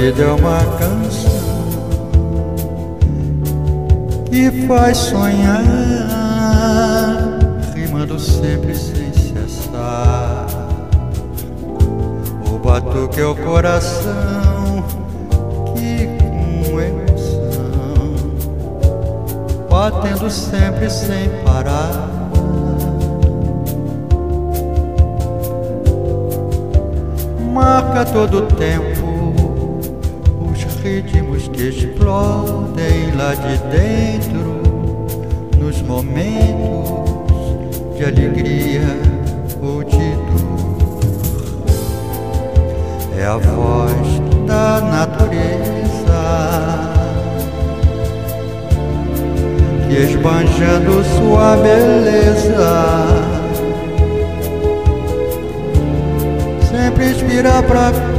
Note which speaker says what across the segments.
Speaker 1: vida é uma canção que faz sonhar, rimando sempre sem cessar. O batuque é o coração que com emoção, batendo sempre sem parar, marca todo o tempo os ritmos que explodem lá de dentro, nos momentos de alegria ou de dor. É a voz da natureza que, esbanjando sua beleza, sempre inspira pra compor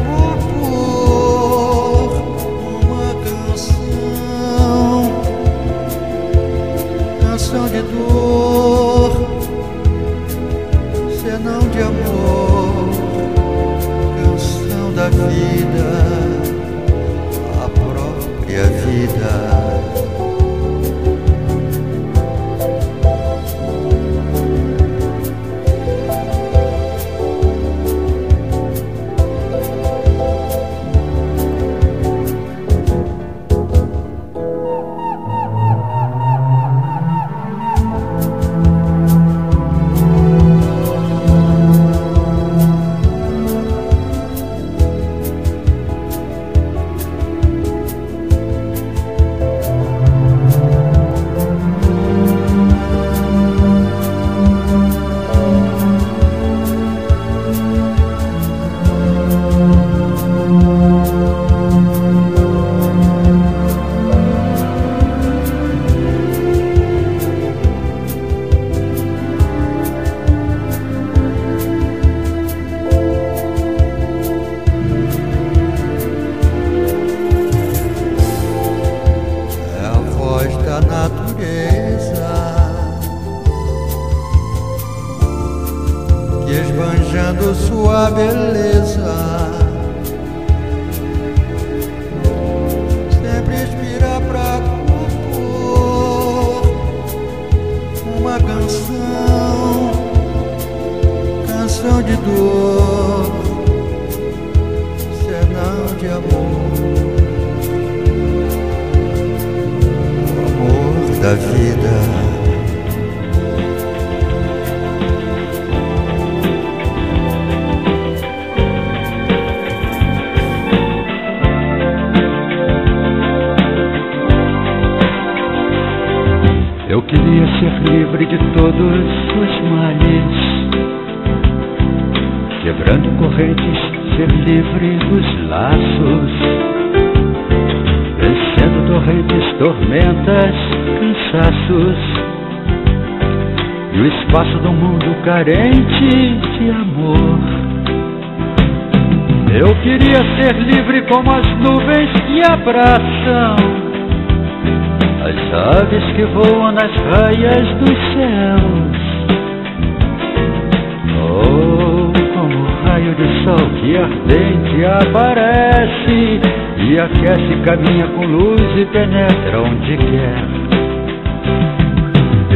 Speaker 1: uma canção, canção de dor, senão de amor, canção da vida, a própria vida. Que, esbanjando sua beleza, sempre inspira pra compor uma canção, canção de dor, senão de amor, o amor da vida.
Speaker 2: Eu queria ser livre de todos os males, quebrando correntes, ser livre dos laços, vencendo torrentes, tormentas, cansaços, e o espaço do mundo carente de amor. Eu queria ser livre como as nuvens que abraçam as aves que voam nas raias dos céus, ou como o raio de sol que ardente aparece e aquece, caminha com luz e penetra onde quer.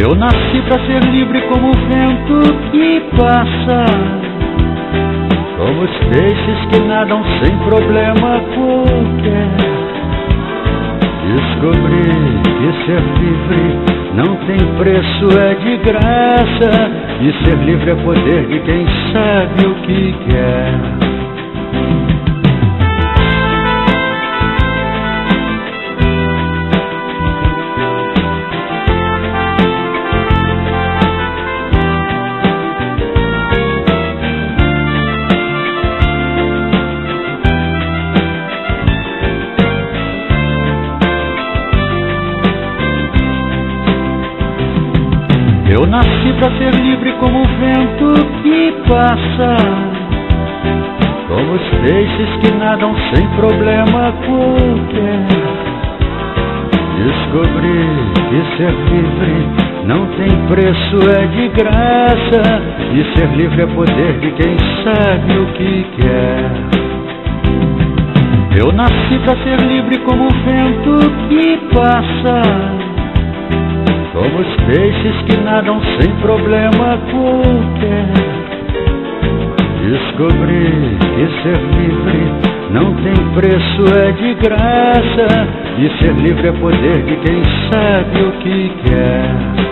Speaker 2: Eu nasci para ser livre como o vento que passa, como os peixes que nadam sem problema qualquer. Descobri que ser livre não tem preço, é de graça, e ser livre é poder de quem sabe o que quer. Eu nasci para ser livre como o vento que passa, como os peixes que nadam sem problema qualquer. Descobri que ser livre não tem preço, é de graça, e ser livre é poder de quem sabe o que quer. Eu nasci pra ser livre como o vento que passa, como os peixes que nadam sem problema qualquer. Descobri que ser livre não tem preço, é de graça, e ser livre é poder de quem sabe o que quer.